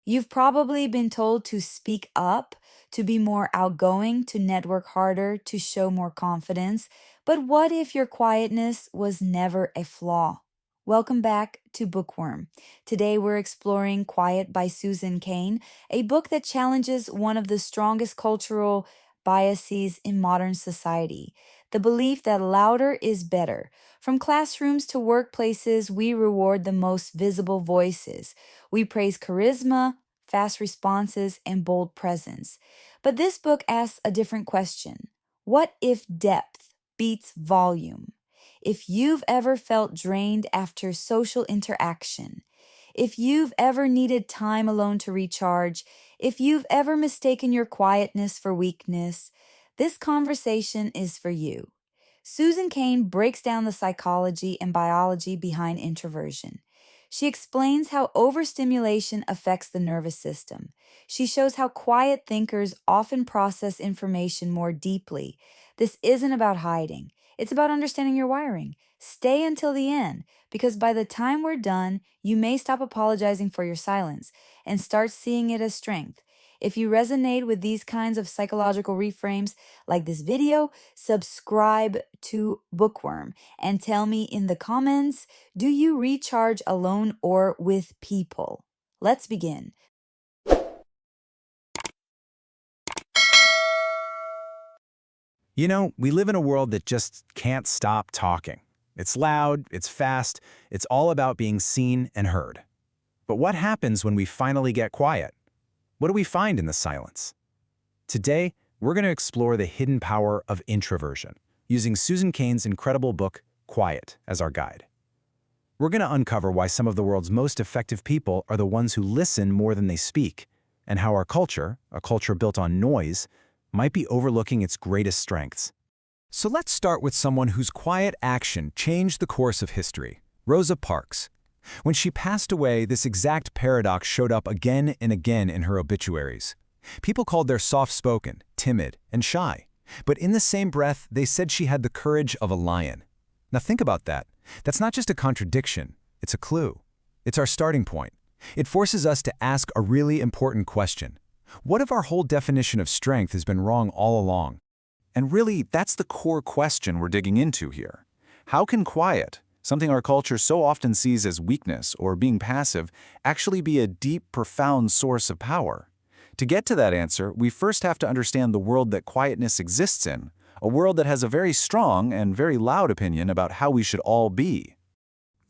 You've probably been told to speak up, to be more outgoing, to network harder, to show more confidence. But what if your quietness was never a flaw? Welcome back to Bookworm. Today we're exploring Quiet by Susan Cain, a book that challenges one of the strongest cultural biases in modern society, the belief that louder is better. From classrooms to workplaces, we reward the most visible voices. We praise charisma, fast responses, and bold presence. But this book asks a different question. What if depth beats volume? If you've ever felt drained after social interaction, if you've ever needed time alone to recharge, if you've ever mistaken your quietness for weakness, this conversation is for you. Susan Cain breaks down the psychology and biology behind introversion. She explains how overstimulation affects the nervous system. She shows how quiet thinkers often process information more deeply. This isn't about hiding. It's about understanding your wiring. Stay until the end, because by the time we're done, you may stop apologizing for your silence and start seeing it as strength. If you resonate with these kinds of psychological reframes, like this video, subscribe to Bookworm and tell me in the comments, do you recharge alone or with people? Let's begin. You know, we live in a world that just can't stop talking. It's loud, it's fast, it's all about being seen and heard. But what happens when we finally get quiet? What do we find in the silence? Today, we're going to explore the hidden power of introversion, using Susan Cain's incredible book, Quiet, as our guide. We're going to uncover why some of the world's most effective people are the ones who listen more than they speak, and how our culture, a culture built on noise, might be overlooking its greatest strengths. So let's start with someone whose quiet action changed the course of history, Rosa Parks. When she passed away, this exact paradox showed up again and again in her obituaries. People called her soft-spoken, timid, and shy. But in the same breath, they said she had the courage of a lion. Now think about that. That's not just a contradiction, it's a clue. It's our starting point. It forces us to ask a really important question. What if our whole definition of strength has been wrong all along? And really, that's the core question we're digging into here. How can quiet, something our culture so often sees as weakness or being passive, actually be a deep, profound source of power? To get to that answer, we first have to understand the world that quietness exists in, a world that has a very strong and very loud opinion about how we should all be.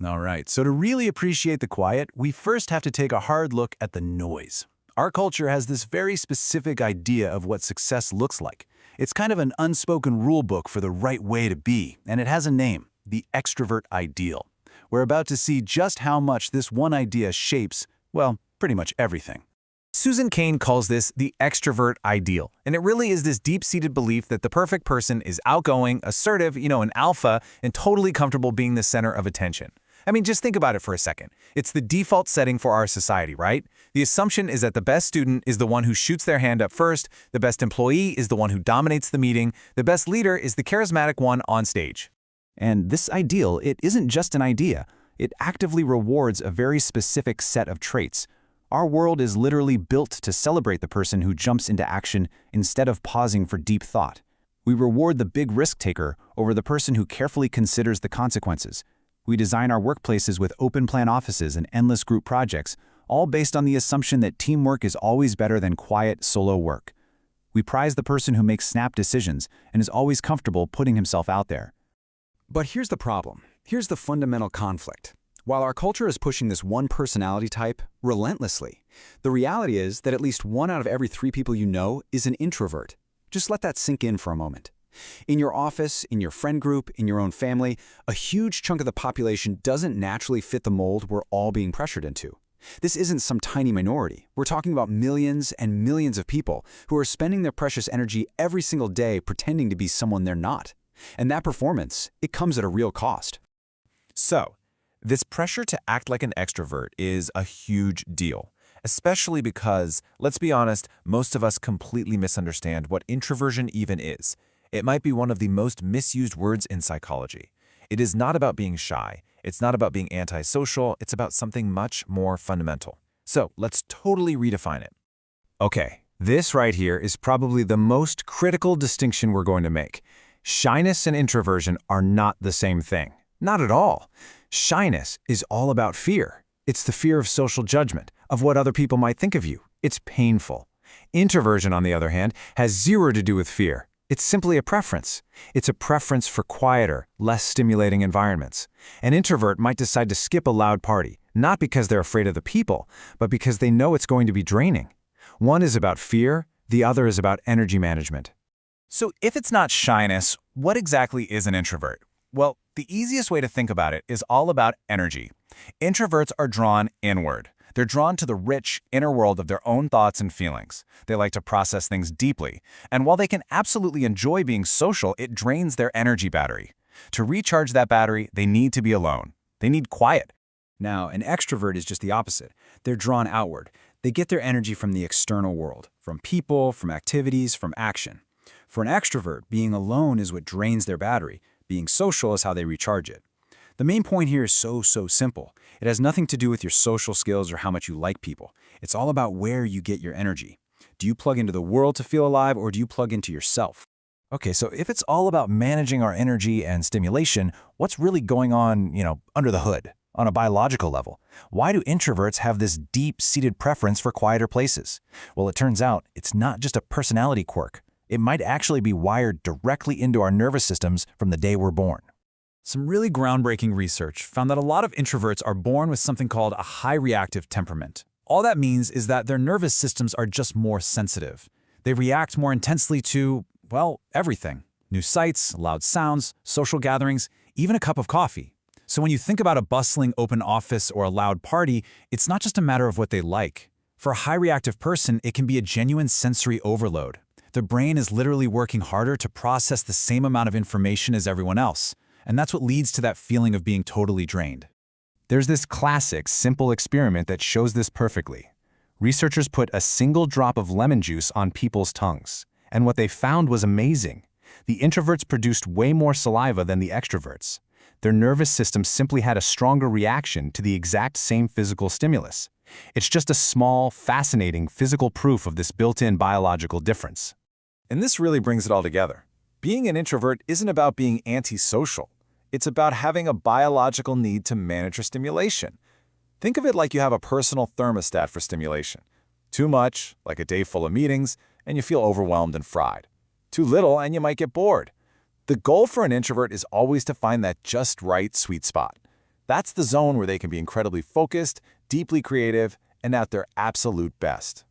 All right, so to really appreciate the quiet, we first have to take a hard look at the noise. Our culture has this very specific idea of what success looks like. It's kind of an unspoken rule book for the right way to be, and it has a name, the extrovert ideal. We're about to see just how much this one idea shapes, well, pretty much everything. Susan Cain calls this the extrovert ideal, and it really is this deep-seated belief that the perfect person is outgoing, assertive, an alpha, and totally comfortable being the center of attention. I mean, just think about it for a second. It's the default setting for our society, right? The assumption is that the best student is the one who shoots their hand up first, the best employee is the one who dominates the meeting, the best leader is the charismatic one on stage. And this ideal, it isn't just an idea. It actively rewards a very specific set of traits. Our world is literally built to celebrate the person who jumps into action instead of pausing for deep thought. We reward the big risk taker over the person who carefully considers the consequences. We design our workplaces with open-plan offices and endless group projects, all based on the assumption that teamwork is always better than quiet, solo work. We prize the person who makes snap decisions and is always comfortable putting himself out there. But here's the problem. Here's the fundamental conflict. While our culture is pushing this one personality type relentlessly, the reality is that at least 1 out of every 3 people you know is an introvert. Just let that sink in for a moment. In your office, in your friend group, in your own family, a huge chunk of the population doesn't naturally fit the mold we're all being pressured into. This isn't some tiny minority. We're talking about millions and millions of people who are spending their precious energy every single day pretending to be someone they're not. And that performance, it comes at a real cost. So, this pressure to act like an extrovert is a huge deal, especially because, let's be honest, most of us completely misunderstand what introversion even is. It might be one of the most misused words in psychology. It is not about being shy. It's not about being antisocial. It's about something much more fundamental. So let's totally redefine it. Okay, this right here is probably the most critical distinction we're going to make. Shyness and introversion are not the same thing. Not at all. Shyness is all about fear. It's the fear of social judgment, of what other people might think of you. It's painful. Introversion, on the other hand, has zero to do with fear. It's simply a preference. It's a preference for quieter, less stimulating environments. An introvert might decide to skip a loud party, not because they're afraid of the people, but because they know it's going to be draining. One is about fear, the other is about energy management. So if it's not shyness, what exactly is an introvert? Well, the easiest way to think about it is all about energy. Introverts are drawn inward. They're drawn to the rich inner world of their own thoughts and feelings. They like to process things deeply. And while they can absolutely enjoy being social, it drains their energy battery. To recharge that battery, they need to be alone. They need quiet. Now, an extrovert is just the opposite. They're drawn outward. They get their energy from the external world, from people, from activities, from action. For an extrovert, being alone is what drains their battery. Being social is how they recharge it. The main point here is so simple. It has nothing to do with your social skills or how much you like people. It's all about where you get your energy. Do you plug into the world to feel alive, or do you plug into yourself? Okay, so if it's all about managing our energy and stimulation, what's really going on, under the hood, on a biological level? Why do introverts have this deep-seated preference for quieter places? Well, it turns out it's not just a personality quirk. It might actually be wired directly into our nervous systems from the day we're born. Some really groundbreaking research found that a lot of introverts are born with something called a high reactive temperament. All that means is that their nervous systems are just more sensitive. They react more intensely to, well, everything. New sights, loud sounds, social gatherings, even a cup of coffee. So when you think about a bustling open office or a loud party, it's not just a matter of what they like. For a high reactive person, it can be a genuine sensory overload. Their brain is literally working harder to process the same amount of information as everyone else. And that's what leads to that feeling of being totally drained. There's this classic, simple experiment that shows this perfectly. Researchers put a single drop of lemon juice on people's tongues, and what they found was amazing. The introverts produced way more saliva than the extroverts. Their nervous system simply had a stronger reaction to the exact same physical stimulus. It's just a small, fascinating physical proof of this built-in biological difference. And this really brings it all together. Being an introvert isn't about being antisocial. It's about having a biological need to manage your stimulation. Think of it like you have a personal thermostat for stimulation. Too much, like a day full of meetings, and you feel overwhelmed and fried. Too little, and you might get bored. The goal for an introvert is always to find that just right sweet spot. That's the zone where they can be incredibly focused, deeply creative, and at their absolute best.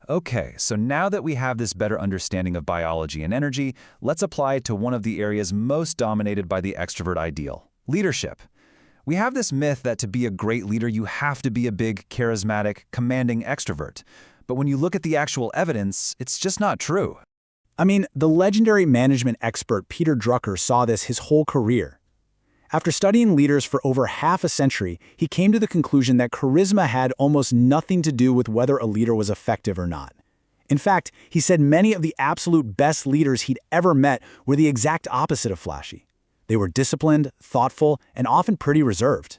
Okay, so now that we have this better understanding of biology and energy, let's apply it to one of the areas most dominated by the extrovert ideal: leadership. We have this myth that to be a great leader, you have to be a big, charismatic, commanding extrovert. But when you look at the actual evidence, it's just not true. I mean, the legendary management expert Peter Drucker saw this his whole career. After studying leaders for over half a century, he came to the conclusion that charisma had almost nothing to do with whether a leader was effective or not. In fact, he said many of the absolute best leaders he'd ever met were the exact opposite of flashy. They were disciplined, thoughtful, and often pretty reserved.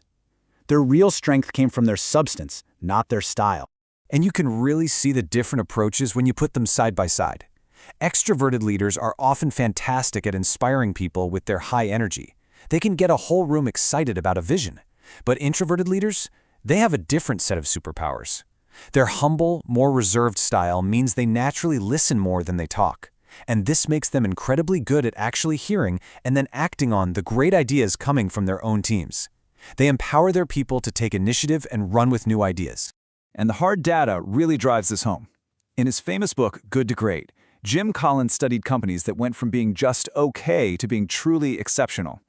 Their real strength came from their substance, not their style. And you can really see the different approaches when you put them side by side. Extroverted leaders are often fantastic at inspiring people with their high energy. They can get a whole room excited about a vision. But introverted leaders, they have a different set of superpowers. Their humble, more reserved style means they naturally listen more than they talk. And this makes them incredibly good at actually hearing and then acting on the great ideas coming from their own teams. They empower their people to take initiative and run with new ideas. And the hard data really drives this home. In his famous book, Good to Great, Jim Collins studied companies that went from being just okay to being truly exceptional.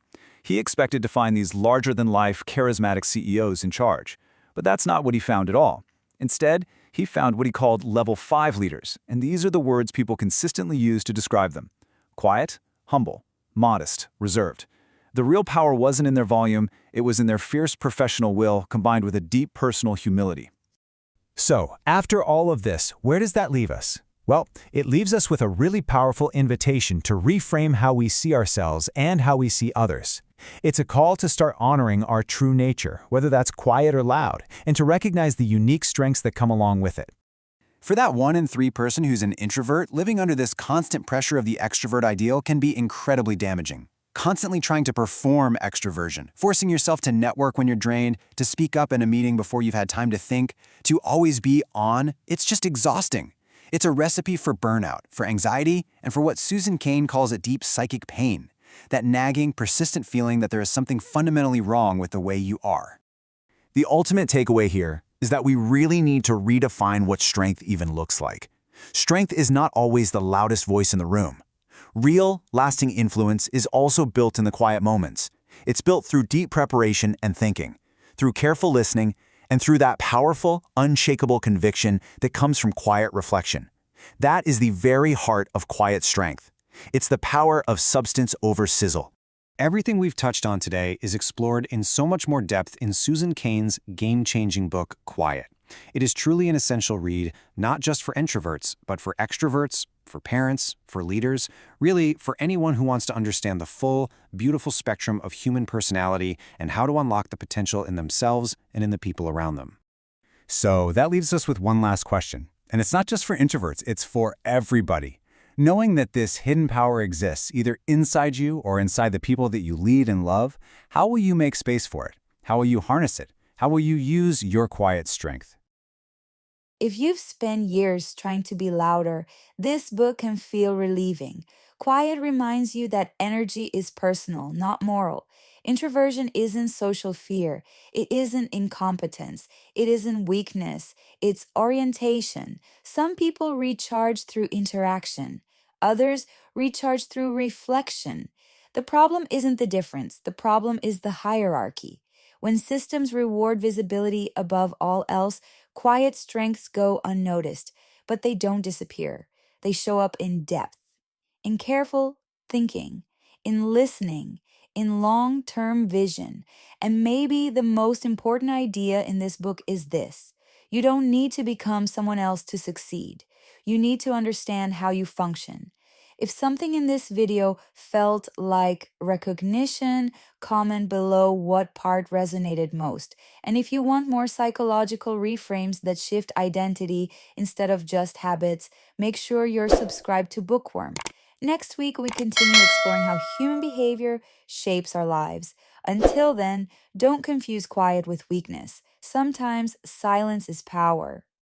He expected to find these larger-than-life, charismatic CEOs in charge. But that's not what he found at all. Instead, he found what he called level 5 leaders, and these are the words people consistently use to describe them: quiet, humble, modest, reserved. The real power wasn't in their volume, it was in their fierce professional will combined with a deep personal humility. So, after all of this, where does that leave us? Well, it leaves us with a really powerful invitation to reframe how we see ourselves and how we see others. It's a call to start honoring our true nature, whether that's quiet or loud, and to recognize the unique strengths that come along with it. For that 1 in 3 person who's an introvert, living under this constant pressure of the extrovert ideal can be incredibly damaging. Constantly trying to perform extroversion, forcing yourself to network when you're drained, to speak up in a meeting before you've had time to think, to always be on, it's just exhausting. It's a recipe for burnout, for anxiety, and for what Susan Cain calls a deep psychic pain, that nagging, persistent feeling that there is something fundamentally wrong with the way you are. The ultimate takeaway here is that we really need to redefine what strength even looks like. Strength is not always the loudest voice in the room. Real, lasting influence is also built in the quiet moments. It's built through deep preparation and thinking, through careful listening, and through that powerful, unshakable conviction that comes from quiet reflection. That is the very heart of quiet strength. It's the power of substance over sizzle. Everything we've touched on today is explored in so much more depth in Susan Cain's game-changing book, Quiet. It is truly an essential read, not just for introverts, but for extroverts, for parents, for leaders, really for anyone who wants to understand the full, beautiful spectrum of human personality and how to unlock the potential in themselves and in the people around them. So that leaves us with one last question. And it's not just for introverts, it's for everybody. Knowing that this hidden power exists, either inside you or inside the people that you lead and love, how will you make space for it? How will you harness it? How will you use your quiet strength? If you've spent years trying to be louder, this book can feel relieving. Quiet reminds you that energy is personal, not moral. Introversion isn't social fear. It isn't incompetence. It isn't weakness. It's orientation. Some people recharge through interaction. Others recharge through reflection. The problem isn't the difference. The problem is the hierarchy. When systems reward visibility above all else, quiet strengths go unnoticed, but they don't disappear. They show up in depth, in careful thinking, in listening, in long-term vision. And maybe the most important idea in this book is this: you don't need to become someone else to succeed. You need to understand how you function. If something in this video felt like recognition, comment below what part resonated most. And if you want more psychological reframes that shift identity instead of just habits, make sure you're subscribed to Bookworm. Next week, we continue exploring how human behavior shapes our lives. Until then, don't confuse quiet with weakness. Sometimes silence is power.